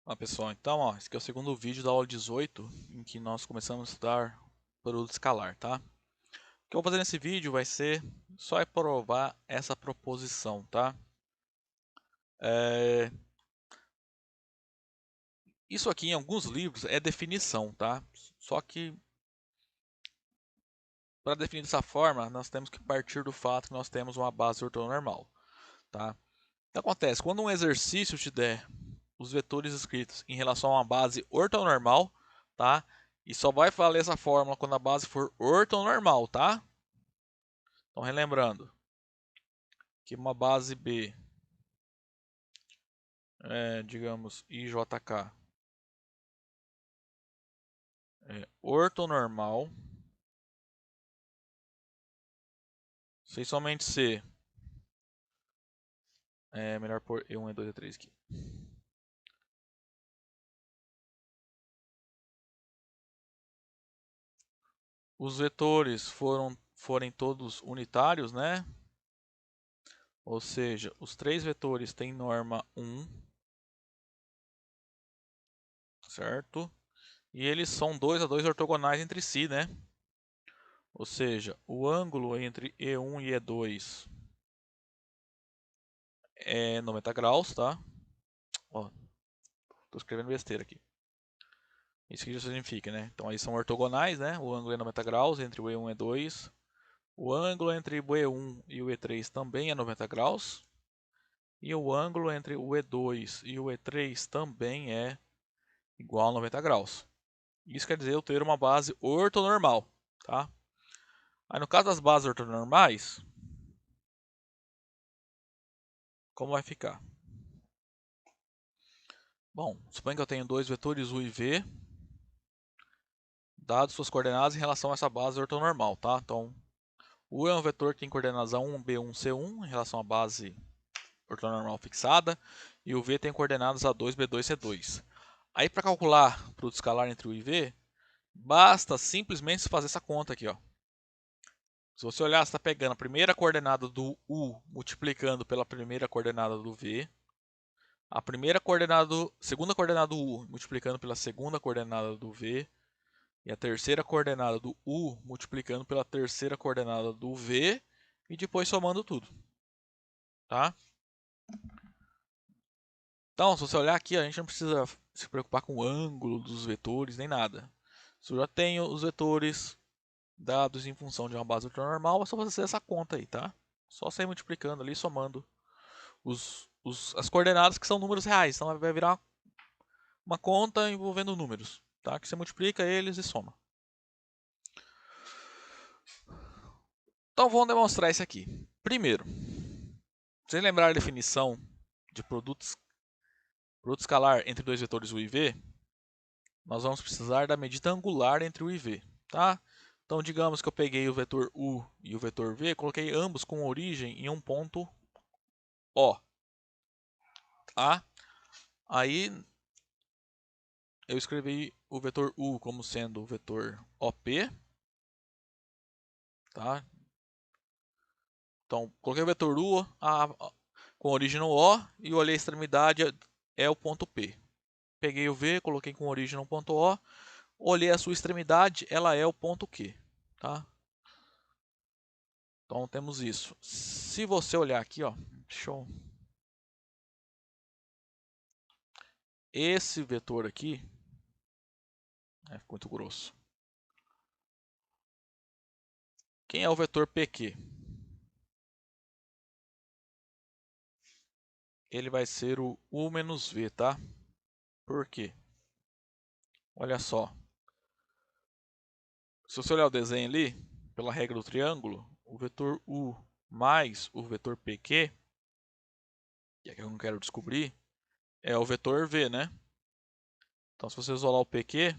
Olá pessoal, então esse aqui é o segundo vídeo da aula 18 em que nós começamos a estudar produto escalar, tá? O que eu vou fazer nesse vídeo vai ser só provar essa proposição, tá? Isso aqui em alguns livros é definição, tá? Só que para definir dessa forma nós temos que partir do fato que nós temos uma base ortonormal, tá? O que acontece? Quando um exercício te der os vetores escritos em relação a uma base ortonormal, tá? E só vai valer essa fórmula quando a base for ortonormal, tá? Então, relembrando que uma base B, digamos, IJK, é ortonormal, se somente C, é melhor pôr E1, E2, E3 aqui. Os vetores forem todos unitários, né? Ou seja, os três vetores têm norma 1, certo? E eles são 2 a 2 ortogonais entre si, né? Ou seja, o ângulo entre E1 e E2 é 90 graus, tá? Ó, tô escrevendo besteira aqui. Isso que significa, né? Então aí são ortogonais, né? O ângulo é 90 graus entre o E1 e E2. O ângulo entre o E1 e o E3 também é 90 graus. E o ângulo entre o E2 e o E3 também é igual a 90 graus. Isso quer dizer eu ter uma base ortonormal, tá? Aí no caso das bases ortonormais, como vai ficar? Bom, suponha que eu tenho dois vetores U e V, dados suas coordenadas em relação a essa base ortonormal, tá? Então, U é um vetor que tem coordenadas A1, B1, C1 em relação à base ortonormal fixada, e o V tem coordenadas A2, B2, C2. Aí para calcular produto escalar entre U e V, basta simplesmente fazer essa conta aqui, ó. Se você olhar, você está pegando a primeira coordenada do U multiplicando pela primeira coordenada do V, a segunda coordenada do U multiplicando pela segunda coordenada do V, e a terceira coordenada do U multiplicando pela terceira coordenada do V, e depois somando tudo, tá? Então, se você olhar aqui, a gente não precisa se preocupar com o ângulo dos vetores nem nada. Se eu já tenho os vetores dados em função de uma base ortonormal, é só fazer essa conta aí, tá? Só sair multiplicando ali, somando as coordenadas que são números reais. Então vai virar uma conta envolvendo números, tá? Que você multiplica eles e soma. Então vamos demonstrar isso aqui. Primeiro, vocês lembrarem a definição de produto escalar entre dois vetores U e V, nós vamos precisar da medida angular entre U e V, tá? Então, digamos que eu peguei o vetor U e o vetor V, coloquei ambos com origem em um ponto O, tá? Aí, eu escrevi o vetor U como sendo o vetor OP, tá? Então, coloquei o vetor U com origem no O e olhei a extremidade é o ponto P. Peguei o V, coloquei com origem no ponto O, olhei a sua extremidade, ela é o ponto Q, tá? Então temos isso. Se você olhar aqui, ó, show. Esse vetor aqui é muito grosso. Quem é o vetor PQ? Ele vai ser o U menos V, tá? Por quê? Olha só. Se você olhar o desenho ali, pela regra do triângulo, o vetor U mais o vetor PQ, que é que eu não quero descobrir, é o vetor V, né? Então, se você isolar o PQ,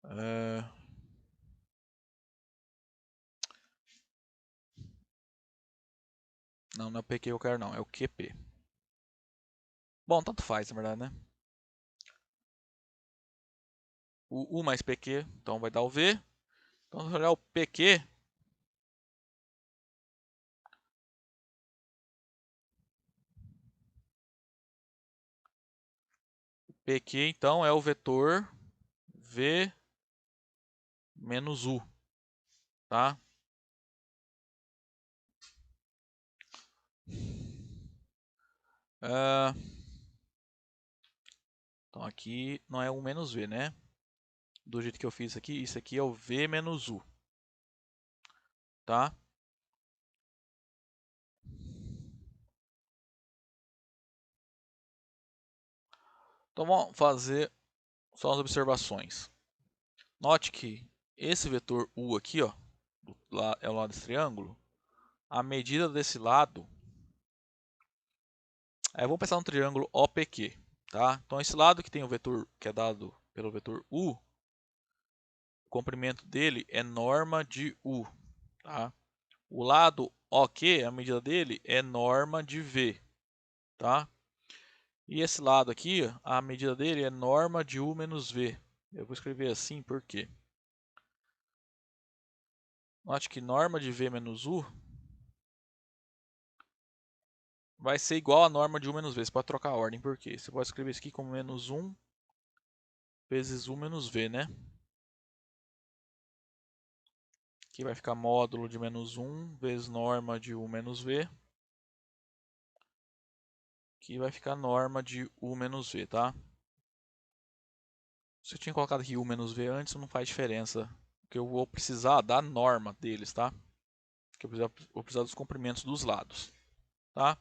é... não é o PQ que eu quero não, é o QP. Bom, tanto faz, na verdade, né? O U mais PQ, então vai dar o V. Então, se olhar o PQ, PQ, então, é o vetor V menos U, tá? Então, aqui não é U menos V, né? Do jeito que eu fiz aqui, isso aqui é o V menos U, tá? Então, vamos fazer só as observações. Note que esse vetor U aqui, ó, é o lado desse triângulo. A medida desse lado, vamos pensar no triângulo OPQ, tá? Então esse lado que tem o vetor que é dado pelo vetor U, o comprimento dele é norma de U, tá? O lado OQ, a medida dele é norma de V, tá? E esse lado aqui, a medida dele é norma de U menos V. Eu vou escrever assim porque note que norma de V menos U vai ser igual a norma de U menos V. Você pode trocar a ordem, por quê? Você pode escrever isso aqui como menos 1 vezes U menos V, né? Aqui vai ficar módulo de menos 1 vezes norma de U menos V. Aqui vai ficar norma de U menos V, tá? Se eu tinha colocado aqui U menos V antes, não faz diferença. Porque eu vou precisar da norma deles, tá? Que eu vou precisar dos comprimentos dos lados, tá?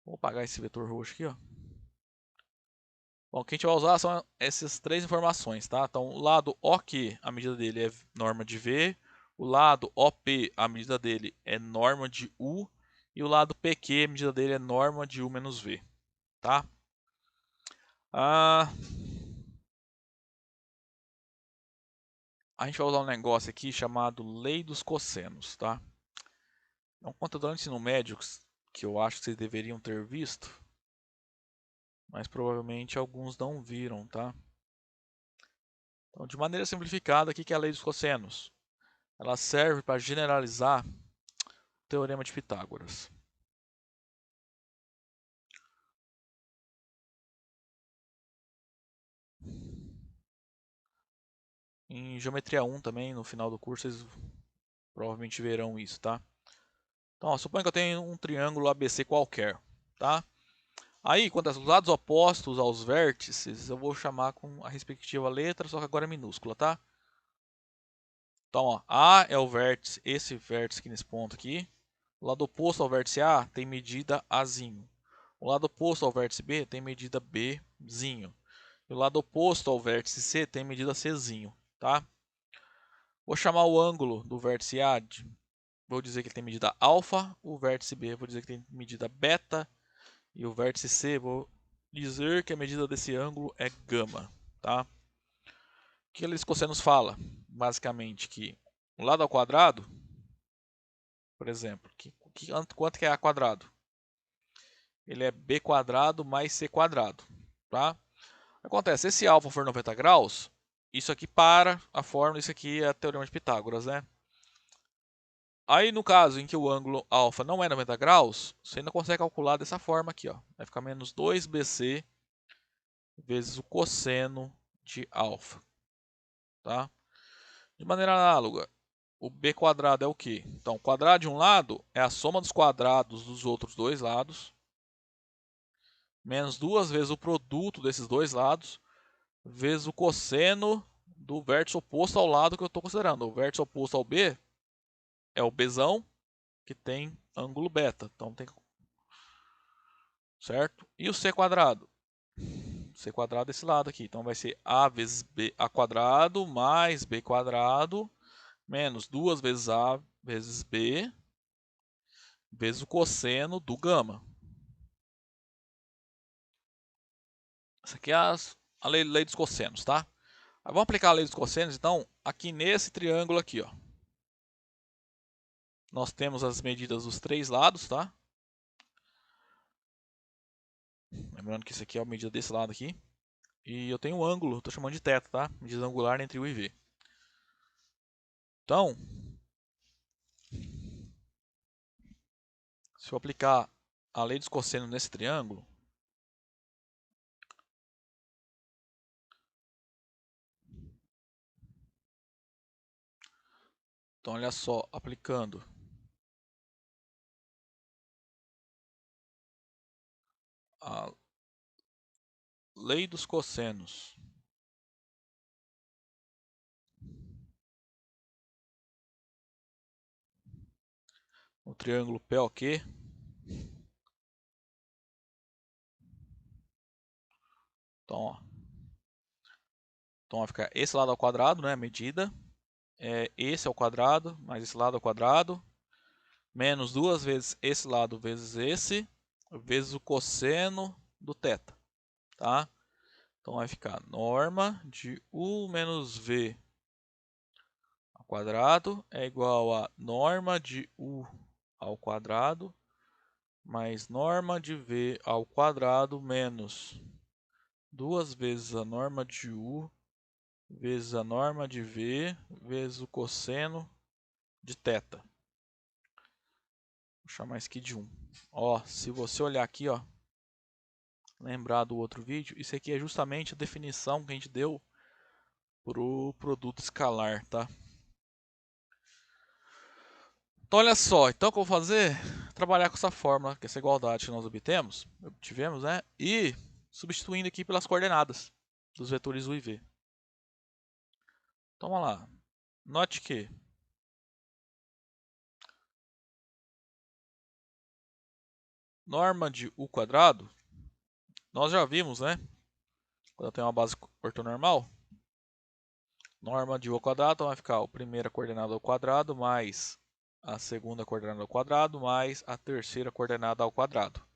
Vou apagar esse vetor roxo aqui, ó. Bom, o que a gente vai usar são essas três informações, tá? Então, o lado OQ, a medida dele é norma de V. O lado OP, a medida dele é norma de U. E o lado PQ, a medida dele é norma de U menos V, tá? A gente vai usar um negócio aqui chamado lei dos cossenos, tá? É um conteúdo do ensino médio que eu acho que vocês deveriam ter visto, mas provavelmente alguns não viram, tá? Então, de maneira simplificada, o que é a lei dos cossenos? Ela serve para generalizar o teorema de Pitágoras. Em Geometria 1 também, no final do curso, vocês provavelmente verão isso, tá? Então, ó, suponha que eu tenho um triângulo ABC qualquer, tá? Aí, quando os lados opostos aos vértices, eu vou chamar com a respectiva letra, só que agora é minúscula, tá? Então, ó, A é o vértice, esse vértice aqui nesse ponto aqui. O lado oposto ao vértice A tem medida Azinho. O lado oposto ao vértice B tem medida Bzinho. E o lado oposto ao vértice C tem medida Czinho, tá? Vou chamar o ângulo do vértice A, vou dizer que ele tem medida alfa. O vértice B, vou dizer que tem medida beta. E o vértice C, vou dizer que a medida desse ângulo é gama, tá? O que eles cossenos fala? Basicamente que o lado ao quadrado, por exemplo, quanto que é A quadrado? Ele é B quadrado mais C quadrado, tá? Acontece, se esse alfa for 90 graus, isso aqui para a fórmula, isso aqui é o teorema de Pitágoras, né? Aí no caso em que o ângulo alfa não é 90 graus, você ainda consegue calcular dessa forma aqui, ó. Vai ficar menos 2bc vezes o cosseno de alfa, tá? De maneira análoga, o b quadrado é o quê? Então, o quadrado de um lado é a soma dos quadrados dos outros dois lados, menos duas vezes o produto desses dois lados, vezes o cosseno do vértice oposto ao lado que eu estou considerando. O vértice oposto ao B é o Bzão, que tem ângulo beta. Então, tem certo? E o C quadrado? C quadrado desse lado aqui. Então, vai ser A vezes B A quadrado mais B quadrado menos 2 vezes A vezes B vezes o cosseno do gama. Essa aqui é a lei dos cossenos, tá? Vamos aplicar a lei dos cossenos, então, aqui nesse triângulo aqui, ó. Nós temos as medidas dos três lados, tá? Lembrando que isso aqui é a medida desse lado aqui. E eu tenho um ângulo, estou chamando de θ, tá? Medida angular entre U e V. Então, se eu aplicar a lei dos cossenos nesse triângulo, Então, olha só, aplicando a lei dos cossenos no triângulo POQ, então, ó, então vai ficar esse lado ao quadrado, né, medida, esse ao quadrado, mais esse lado ao quadrado, menos 2 vezes esse lado vezes esse, vezes o cosseno do θ, tá? Então vai ficar norma de U menos V ao quadrado é igual a norma de U ao quadrado mais norma de V ao quadrado menos 2 vezes a norma de U vezes a norma de V vezes o cosseno de θ. Vou chamar isso aqui de 1. Ó, se você olhar aqui, ó, lembrar do outro vídeo, isso aqui é justamente a definição que a gente deu para o produto escalar, tá? Então olha só, então o que eu vou fazer? Trabalhar com essa fórmula, que é essa igualdade que nós obtivemos, né? E substituindo aqui pelas coordenadas dos vetores U e V. Então vamos lá. Note que norma de U quadrado, nós já vimos, né? Quando eu tenho uma base ortonormal, norma de U ao quadrado, então vai ficar a primeira coordenada ao quadrado mais a segunda coordenada ao quadrado mais a terceira coordenada ao quadrado.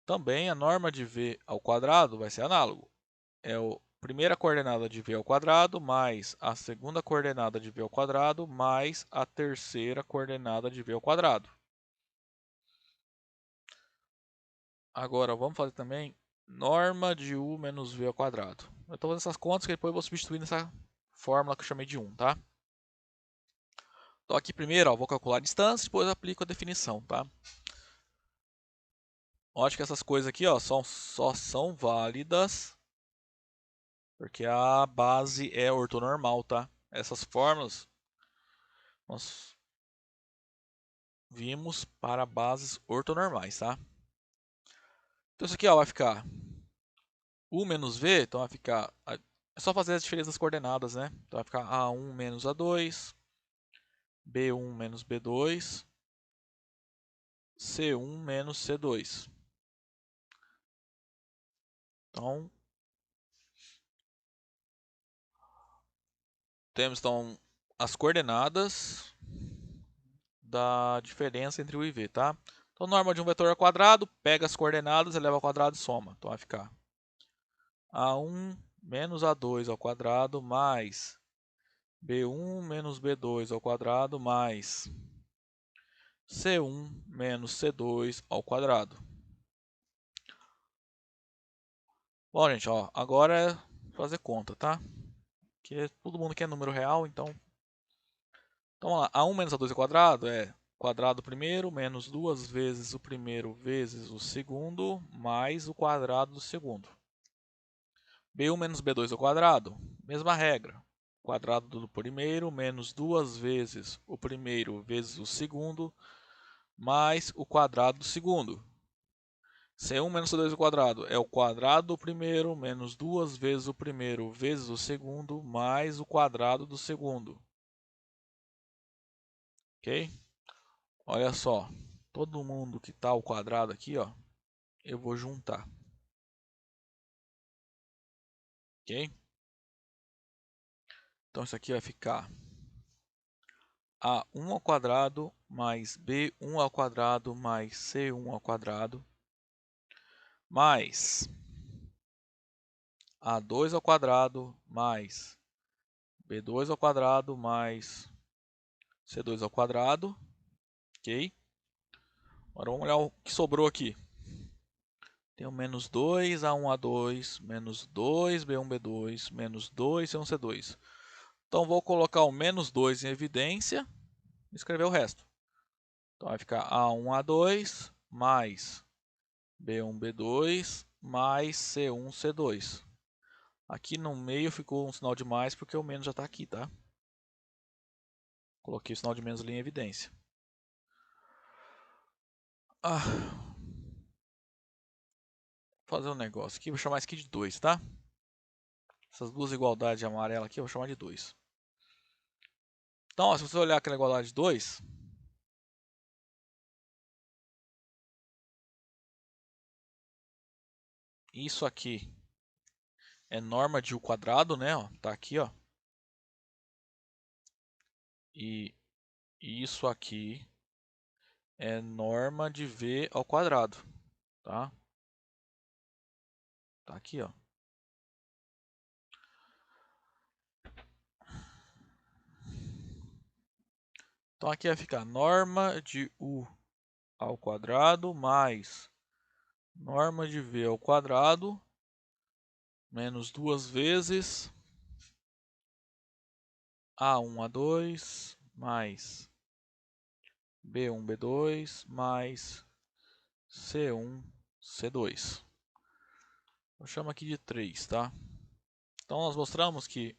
Também a norma de V ao quadrado vai ser análogo. É a primeira coordenada de V ao quadrado mais a segunda coordenada de V ao quadrado mais a terceira coordenada de V ao quadrado. Agora vamos fazer também norma de U menos V ao quadrado. Eu estou fazendo essas contas que depois eu vou substituir nessa fórmula que eu chamei de 1, tá? Então aqui primeiro, ó, vou calcular a distância, depois aplico a definição, tá? Acho que essas coisas aqui, ó, só são válidas porque a base é ortonormal, tá? Essas fórmulas nós vimos para bases ortonormais, tá? Então isso aqui, ó, vai ficar U menos V, então vai ficar... É só fazer as diferenças das coordenadas, né? Então vai ficar A1 menos A2, B1 menos B2, C1 menos C2. Então, temos então as coordenadas da diferença entre U e V, tá? Então, norma de um vetor ao quadrado, pega as coordenadas, eleva ao quadrado e soma. Então vai ficar A1 menos A2 ao quadrado mais B1 menos B2 ao quadrado mais C1 menos C2 ao quadrado. Bom, gente, ó, agora é fazer conta, tá? Porque todo mundo quer número real, então... Então vamos lá, A1 menos A2 ao quadrado é quadrado primeiro menos 2 vezes o primeiro vezes o segundo mais o quadrado do segundo. B1 menos B2 ao quadrado, mesma regra. Quadrado do primeiro menos 2 vezes o primeiro vezes o segundo mais o quadrado do segundo. C1 menos C2 ao quadrado é o quadrado do primeiro menos 2 vezes o primeiro vezes o segundo mais o quadrado do segundo. Ok? Olha só, todo mundo que está ao quadrado aqui, ó, eu vou juntar. Ok? Então isso aqui vai ficar A1 ao quadrado mais B1 ao quadrado mais C1 ao quadrado mais A2 ao quadrado mais B2 ao quadrado mais C2 ao quadrado. Ok? Agora vamos olhar o que sobrou aqui. Tem o menos 2, A1A2, menos 2, B1B2, menos 2, C1C2. Então vou colocar o menos 2 em evidência e escrever o resto. Então vai ficar A1A2 mais B1B2 mais C1C2. Aqui no meio ficou um sinal de mais porque o menos já está aqui, tá? Coloquei o sinal de menos ali em evidência. Vou fazer um negócio aqui, vou chamar isso aqui de 2, tá? Essas duas igualdades de amarela aqui eu vou chamar de 2. Então, ó, se você olhar aquela igualdade de 2, isso aqui é norma de u quadrado, né? Ó, tá aqui, ó. E isso aqui é norma de v ao quadrado, tá? Tá aqui, ó. Então aqui vai ficar norma de u ao quadrado mais norma de v ao quadrado menos 2 vezes a1, a2 mais b1, b2 mais c1, c2. Eu chamo aqui de 3, tá? Então nós mostramos que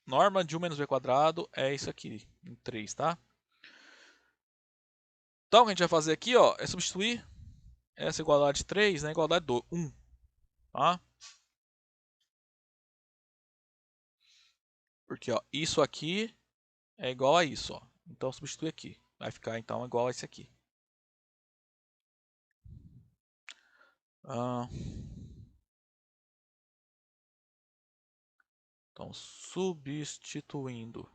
norma de u menos v quadrado é isso aqui, em 3, tá? Então o que a gente vai fazer aqui, ó, é substituir essa igualdade de 3 na igualdade de 1, tá? Porque, ó, isso aqui é igual a isso, ó. Então substitui aqui. Vai ficar então igual a esse aqui. Então substituindo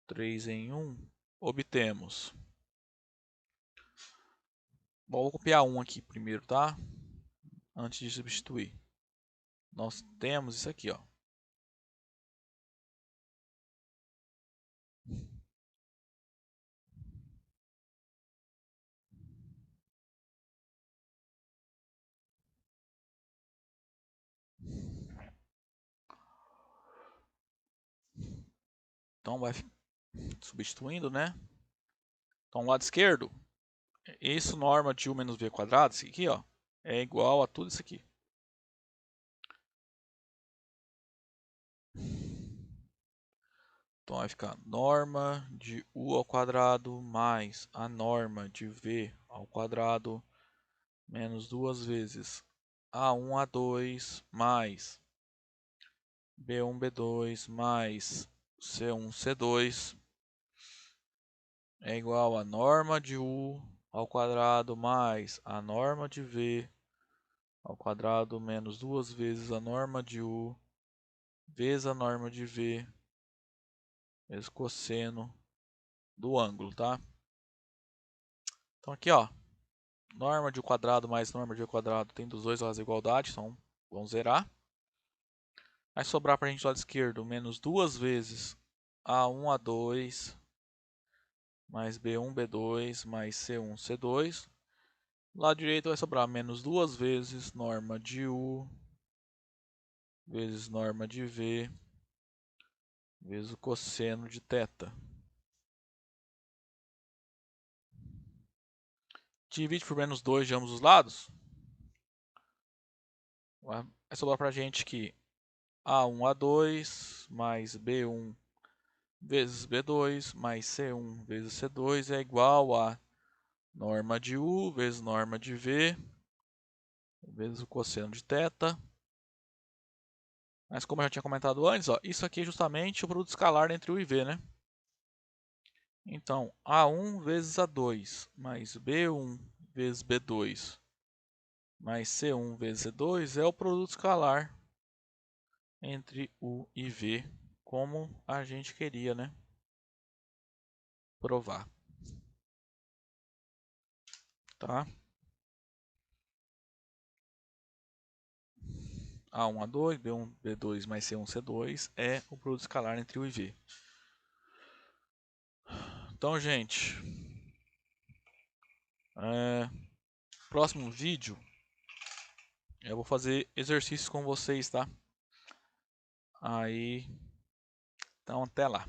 3 em 1, obtemos. Bom, vou copiar 1 aqui primeiro, tá? Antes de substituir. Nós temos isso aqui, ó. Então vai substituindo, né? Então lado esquerdo, isso norma de u menos v quadrado, isso aqui, ó, é igual a tudo isso aqui. Então vai ficar norma de u ao quadrado mais a norma de v ao quadrado menos 2 vezes a1, a2 mais b1, b2 mais c1, c2 é igual a norma de u ao quadrado mais a norma de v ao quadrado menos 2 vezes a norma de u vezes a norma de v vezes cosseno do ângulo, tá? Então aqui, ó, norma de u quadrado mais norma de u quadrado tem dos dois lados a igualdade, então vamos zerar. Vai sobrar para a gente do lado esquerdo menos 2 vezes a1, a2 mais b1, b2 mais c1, c2. Do lado direito vai sobrar menos 2 vezes norma de u vezes norma de v vezes o cosseno de θ. Divide por menos 2 de ambos os lados. Vai sobrar para a gente que a1, a2 mais b1 vezes b2 mais c1 vezes c2 é igual a norma de u vezes norma de v vezes o cosseno de θ. Mas como eu já tinha comentado antes, ó, isso aqui é justamente o produto escalar entre u e v, né? Então, a1 vezes a2 mais b1 vezes b2 mais c1 vezes c2 é o produto escalar entre u e v, como a gente queria, né? Provar. Tá? A1, A2, B1, B2 mais C1, C2 é o produto escalar entre u e v. Então, gente, próximo vídeo eu vou fazer exercícios com vocês, tá? Aí, então até lá.